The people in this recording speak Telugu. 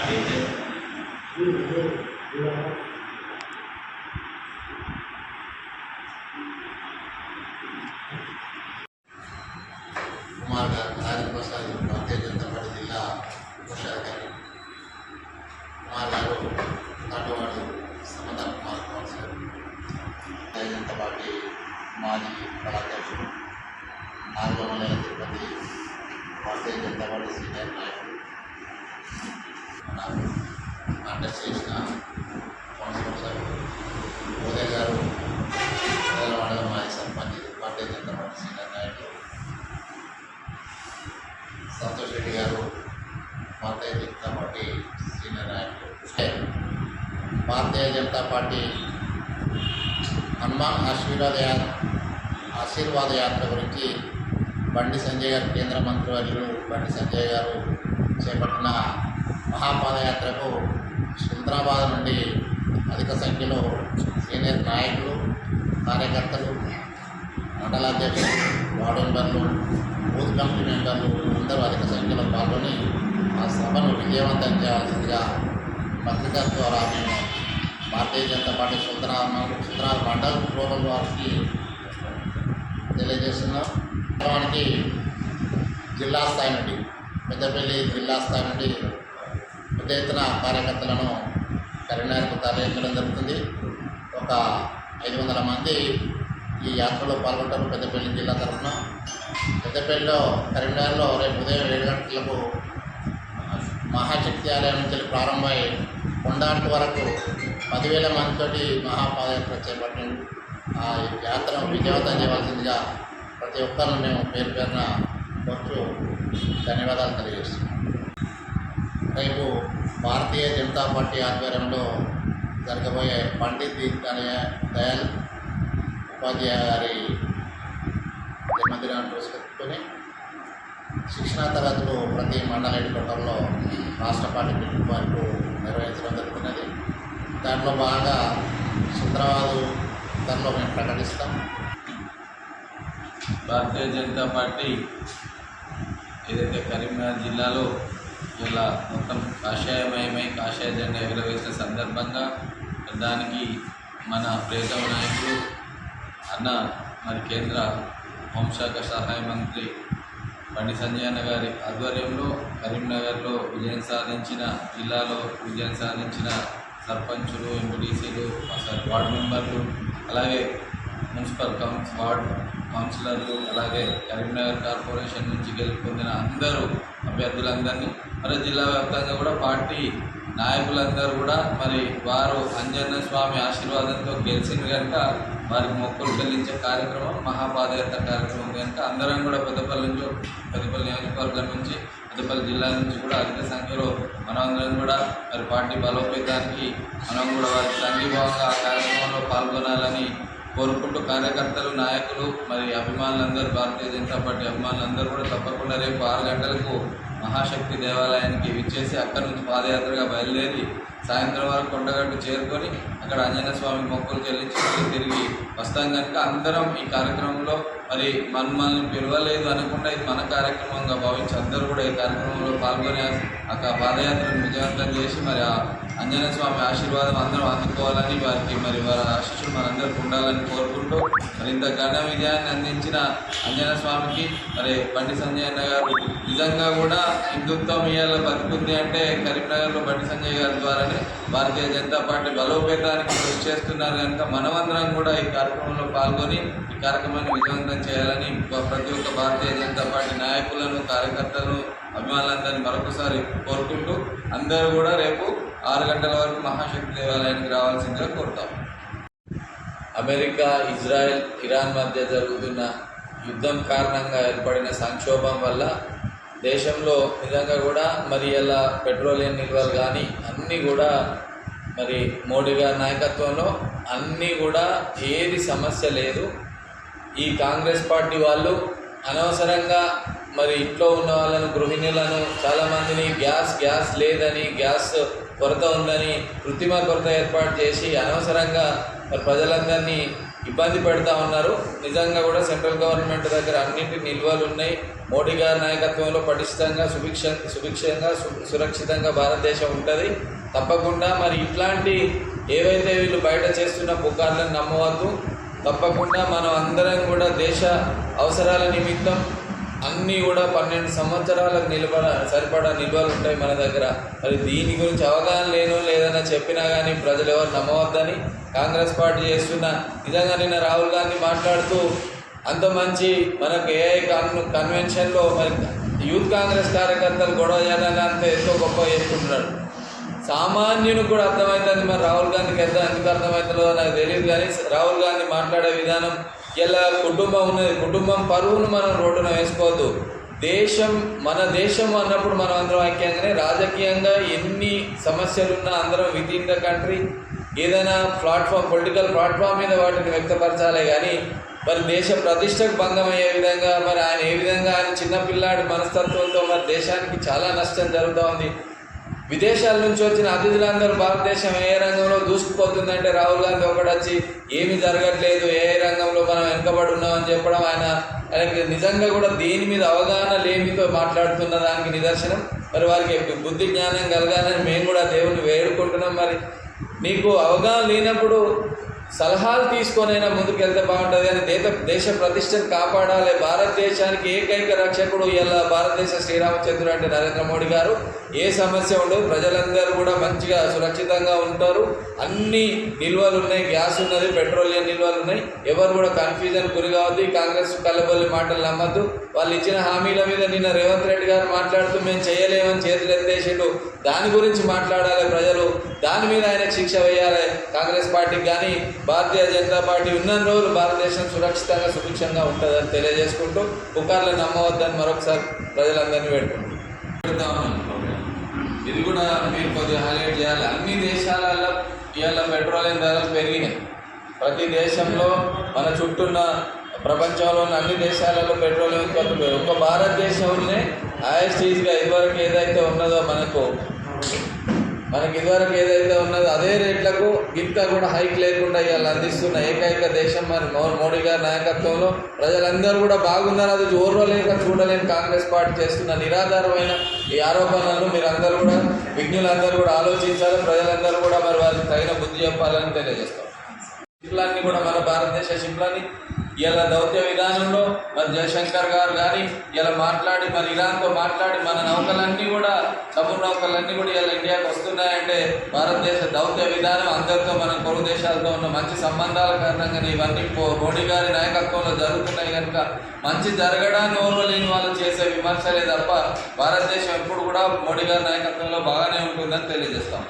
కుమార్ గారు రాజప్రసాద్ భారతీయ జనతా పార్టీ జిల్లా కోశాధికారి కుమార్ గారు నాటువాడు సమత కుమార్ కౌన్సిలర్ భారతీయ జనతా పార్టీ మాజీ కళాధ్యక్షుడు నాగమల్ల తిరుపతి భారతీయ జనతా పార్టీ సీనియర్ నాయకుడు నాకు కాంటాక్ట్ చేసిన కౌన్సిలర్ సభ్యులు ఉదయ్ గారు మండల మాజీ సర్పంచ్ భారతీయ జనతా పార్టీ సీనియర్ నాయకులు సంతోష్ రెడ్డి గారు భారతీయ జనతా పార్టీ సీనియర్ నాయకులు భారతీయ జనతా పార్టీ హనుమాన్ ఆశీర్వాద యాత్ర గురించి బండి సంజయ్ గారు కేంద్ర మంత్రివర్యులు బండి సంజయ్ గారు చేపట్టిన మహాపాదయాత్రకు సికింద్రాబాద్ నుండి అధిక సంఖ్యలో సీనియర్ నాయకులు కార్యకర్తలు మండలాధ్యక్షులు వార్డు మెంబర్లు బూత్ కమిటీ మెంబర్లు అందరూ అధిక సంఖ్యలో పాల్గొని ఆ సభను విజయవంతం చేయాల్సిందిగా పత్రికా ద్వారా మేము భారతీయ జనతా పార్టీ సుందరాల మండల రూరల్ వారికి తెలియజేస్తున్నాం. వారికి జిల్లా స్థాయి నుండి పెద్దపల్లి జిల్లా స్థాయి నుండి పెద్ద ఎత్తున కార్యకర్తలను కరీంనగర్కు తరలించడం జరుగుతుంది. ఒక 500 మంది ఈ యాత్రలో పాల్గొంటారు పెద్దపల్లి జిల్లా తరఫున. పెద్దపల్లిలో కరీంనగర్లో రేపు ఉదయం 7 గంటలకు మహాశక్తి ఆలయం నుంచి ప్రారంభమై కొండాంటి వరకు 10,000 మందితోటి మహాపాదయాత్ర చేపట్టిన ఆ యాత్రను విజయవంతం చేయవలసిందిగా ప్రతి ఒక్కరిని మేము పేరు పేరున కోరుతూ ధన్యవాదాలు తెలియజేస్తున్నాం. రేపు భారతీయ జనతా పార్టీ ఆధ్వర్యంలో జరగబోయే పండిత్ దీన్ దయాళ్ ఉపాధ్యాయ గారి జన్మదినాన్ని పురస్కరించుకొని శిక్షణా తరగతులు ప్రతి మండల హెడ్ క్వార్టర్లో రాష్ట్ర పార్టీ పిలుపు వరకు నిర్వహించడం జరుగుతున్నది. దాంట్లో భాగంగా సుందరబాదు దానిలో మేము ప్రకటిస్తాం. భారతీయ జనతా పార్టీ ఏదైతే కరీంనగర్ జిల్లాలో ఇలా మొత్తం కాషాయమయమై కాషాయ జెండా ఎగురవేసిన సందర్భంగా దానికి మన ప్రియతమ నాయకులు అన్న మరి కేంద్ర హోంశాఖ సహాయ మంత్రి బండి సంజయ్ అన్న గారి ఆధ్వర్యంలో కరీంనగర్లో విజయం సాధించిన జిల్లాలో విజయం సాధించిన సర్పంచులు ఎంపీటీసీలు వార్డు మెంబర్లు అలాగే మున్సిపల్ వార్డు కౌన్సిలర్లు అలాగే కరీంనగర్ కార్పొరేషన్ నుంచి గెలుపొందిన అందరూ అభ్యర్థులందరినీ మరి జిల్లా వ్యాప్తంగా కూడా పార్టీ నాయకులందరూ కూడా మరి వారు అంజన్న స్వామి ఆశీర్వాదంతో గెలిచిన కనుక వారికి మొక్కులు చెల్లించే కార్యక్రమం మహాపాదయాత్ర కార్యక్రమం కనుక అందరం కూడా పెద్దపల్లి నియోజకవర్గం నుంచి పెద్దపల్లి జిల్లా నుంచి కూడా అధిక సంఖ్యలో మనమందరం కూడా మరి పార్టీ బలోపేతానికి మనం కూడా వారికి సంఘీభావంగా ఆ కార్యక్రమంలో పాల్గొనాలని కోరుకుంటూ కార్యకర్తలు నాయకులు మరి అభిమానులందరూ భారతీయ జనతా పార్టీ అభిమానులందరూ కూడా తప్పకుండా రేపు 6 గంటలకు మహాశక్తి దేవాలయానికి విచ్చేసి అక్కడి నుంచి పాదయాత్రగా బయలుదేరి సాయంత్రం వరకు కొండగట్టు చేరుకొని అక్కడ ఆంజనేయ స్వామి మొక్కులు చెల్లించి తిరిగి వస్తాం కనుక అందరం ఈ కార్యక్రమంలో మరి మనల్ని పిలవలేదు అనకుండా ఇది మన కార్యక్రమంగా భావించి అందరూ కూడా ఈ కార్యక్రమంలో పాల్గొని ఆ పాదయాత్రను విజయవంతం చేసి మరి ఆ ఆంజనేయ స్వామి ఆశీర్వాదం అందరం అందుకోవాలని వారికి మరి వారి ఆశీస్సులు మనందరికీ ఉండాలని కోరుకుంటూ మరి ఇంత ఘన విజయాన్ని అందించిన ఆంజనేయ స్వామికి మరి బండి సంజయ్ అన్న గారు నిజంగా కూడా హిందుత్వం ఇవాళ బతుకుంది అంటే కరీంనగర్లో బండి సంజయ్ గారి ద్వారానే భారతీయ జనతా పార్టీ బలోపేతానికి కృషి చేస్తున్నారు కనుక మనమందరం కూడా ఈ కార్యక్రమంలో పాల్గొని ఈ కార్యక్రమాన్ని విజయవంతం చేయాలని ప్రతి ఒక్క భారతీయ జనతా పార్టీ నాయకులను కార్యకర్తలను అభిమానులందరినీ మరొకసారి కోరుకుంటూ అందరూ కూడా రేపు 6 గంటల వరకు మహాశక్తి దేవాలయానికి రావాల్సిందిగా కోరుతాం. అమెరికా, ఇజ్రాయెల్, ఇరాన్ మధ్య జరుగుతున్న యుద్ధం కారణంగా ఏర్పడిన సంక్షోభం వల్ల దేశంలో నిజంగా కూడా మరి ఇలా పెట్రోలియం నిల్వలు కానీ అన్నీ కూడా మరి మోడీ గారి నాయకత్వంలో అన్నీ కూడా ఏది సమస్య లేదు. ఈ కాంగ్రెస్ పార్టీ వాళ్ళు అనవసరంగా మరి ఇంట్లో ఉన్న వాళ్ళను గృహిణులను చాలామందిని గ్యాస్ లేదని గ్యాస్ కొరత ఉందని కృత్రిమ కొరత ఏర్పాటు చేసి అనవసరంగా మరి ప్రజలందరినీ ఇబ్బంది పెడతా ఉన్నారు. నిజంగా కూడా సెంట్రల్ గవర్నమెంట్ దగ్గర అన్నింటి నిల్వలు ఉన్నాయి. మోడీ గారి నాయకత్వంలో పటిష్టంగా సుభిక్షంగా సురక్షితంగా భారతదేశం ఉంటుంది. తప్పకుండా మరి ఇట్లాంటి ఏవైతే వీళ్ళు బయట చేస్తున్న పుకార్లను నమ్మవద్దు. తప్పకుండా మనం అందరం కూడా దేశ అవసరాల నిమిత్తం అన్నీ కూడా 12 సంవత్సరాలకు సరిపడా నిల్వలు ఉంటాయి మన దగ్గర. మరి దీని గురించి అవగాహన లేదన్నా చెప్పినా కానీ ప్రజలు ఎవరు నమ్మవద్దని కాంగ్రెస్ పార్టీ చేస్తున్న నిజంగా నిన్న రాహుల్ గాంధీ మాట్లాడుతూ అంత మంచి మనకు ఏఐ కన్వెన్షన్లో మరి యూత్ కాంగ్రెస్ కార్యకర్తలు గొడవ చేయాలని అంత ఎంతో గొప్ప చేసుకుంటున్నాడు. సామాన్యుని కూడా అర్థమవుతుంది. మరి రాహుల్ గాంధీకి ఎందుకు అర్థమవుతుందో నాకు తెలియదు. కానీ రాహుల్ గాంధీ మాట్లాడే విధానం ఇలా కుటుంబం ఉన్నది, కుటుంబం పరువును మనం రోడ్డున వేసుకోవద్దు. మన దేశం అన్నప్పుడు మనం అందరం ఐక్యంగానే రాజకీయంగా ఎన్ని సమస్యలున్నా అందరం విత్ ఇన్ ద కంట్రీ ఏదైనా పొలిటికల్ ప్లాట్ఫామ్ మీద వాటిని వ్యక్తపరచాలే. కానీ మరి దేశ ప్రతిష్టకు భంగం అయ్యే విధంగా మరి ఆయన ఏ విధంగా ఆయన చిన్నపిల్లాడి మనస్తత్వంతో మరి దేశానికి చాలా నష్టం జరుగుతూ ఉంది. విదేశాల నుంచి వచ్చిన అతిథులందరూ భారతదేశం ఏ రంగంలో దూసుకుపోతుందంటే రాహుల్ గాంధీ ఒకటి వచ్చి ఏమీ జరగట్లేదు, ఏ రంగంలో మనం వెనుకబడి ఉన్నామని చెప్పడం ఆయనకి నిజంగా కూడా దేని మీద అవగాహన లేమితో మాట్లాడుతున్న దానికి నిదర్శనం. మరి వారికి బుద్ధి జ్ఞానం కలగాలని మేము కూడా దేవుని వేడుకుంటున్నాం. మరి నీకు అవగాహన లేనప్పుడు సలహాలు తీసుకొనైనా ముందుకు వెళ్తే బాగుంటుంది. కానీ దేశ ప్రతిష్టను కాపాడాలి. భారతదేశానికి ఏకైక రక్షకుడు ఇలా భారతదేశ శ్రీరామచంద్రుడు అంటే నరేంద్ర మోడీ గారు. ఏ సమస్య ఉండదు, ప్రజలందరూ కూడా మంచిగా సురక్షితంగా ఉంటారు. అన్ని నిల్వలు ఉన్నాయి, గ్యాస్ ఉన్నది, పెట్రోలియం నిల్వలు ఉన్నాయి. ఎవరు కూడా కన్ఫ్యూజన్ గురి కావద్దు. కాంగ్రెస్ కల్లబొల్లి మాటలు నమ్మద్దు. వాళ్ళు ఇచ్చిన హామీల మీద నిన్న రేవంత్ రెడ్డి గారు మాట్లాడుతూ మేము చేయలేమని చేతులు ఎత్తేసిండు. దాని గురించి మాట్లాడాలి ప్రజలు. దాని మీద ఆయనకు శిక్ష వేయాలి. కాంగ్రెస్ పార్టీకి కానీ భారతీయ జనతా పార్టీ ఉన్న రోజులు భారతదేశం సురక్షితంగా సుభిక్షంగా ఉంటుందని తెలియజేసుకుంటూ పుకార్లను నమ్మవద్దని మరొకసారి ప్రజలందరినీ పెడతా ఉన్నాను. ఇది కూడా మీరు కొద్దిగా హైలైట్ చేయాలి. అన్ని దేశాలలో ఇవాళ పెట్రోలియం ధరలు పెరిగినాయి. ప్రతి దేశంలో మన చుట్టూన్న ప్రపంచంలో ఉన్న అన్ని దేశాలలో పెట్రోలియం ఉత్పత్తులు ఒక భారతదేశంలోనే ఐఎస్టీగా ఇదివరకు ఏదైతే ఉన్నదో మనకి ఇదివరకు ఏదైతే ఉన్నదో అదే రేట్లకు ఇంత కూడా హైక్ లేకుండా ఇవాళ అందిస్తున్న ఏకైక దేశం మరి మోడీ గారి నాయకత్వంలో. ప్రజలందరూ కూడా బాగున్నారు. అది ఓర్వలేక చూడలేని కాంగ్రెస్ పార్టీ చేస్తున్న నిరాధారమైన ఈ ఆరోపణలను మీరందరూ కూడా విజ్ఞులందరూ కూడా ఆలోచించాలి. ప్రజలందరూ కూడా మరి వారికి తగిన బుద్ధి చెప్పాలని తెలియజేస్తాం. షిప్లన్నీ కూడా మన భారతదేశ షిప్లని ఇలా దౌత్య విధానంలో మరి జయశంకర్ గారు కానీ ఇలా మాట్లాడి మరి ఇరాన్తో మాట్లాడి మన నౌకలన్నీ కూడా సముద్ర నౌకలన్నీ కూడా ఇలా ఇండియాకి వస్తున్నాయంటే భారతదేశ దౌత్య విధానం అందరితో మన పొరుగు దేశాలతో ఉన్న మంచి సంబంధాల కారణంగానే ఇవన్నీ మోడీ గారి నాయకత్వంలో జరుగుతున్నాయి. కనుక మంచి జరగడాన్ని ఓర్వలేని వాళ్ళు చేసే విమర్శలే తప్ప భారతదేశం ఎప్పుడు కూడా మోడీ గారి నాయకత్వంలో బాగానే ఉంటుందని తెలియజేస్తాం.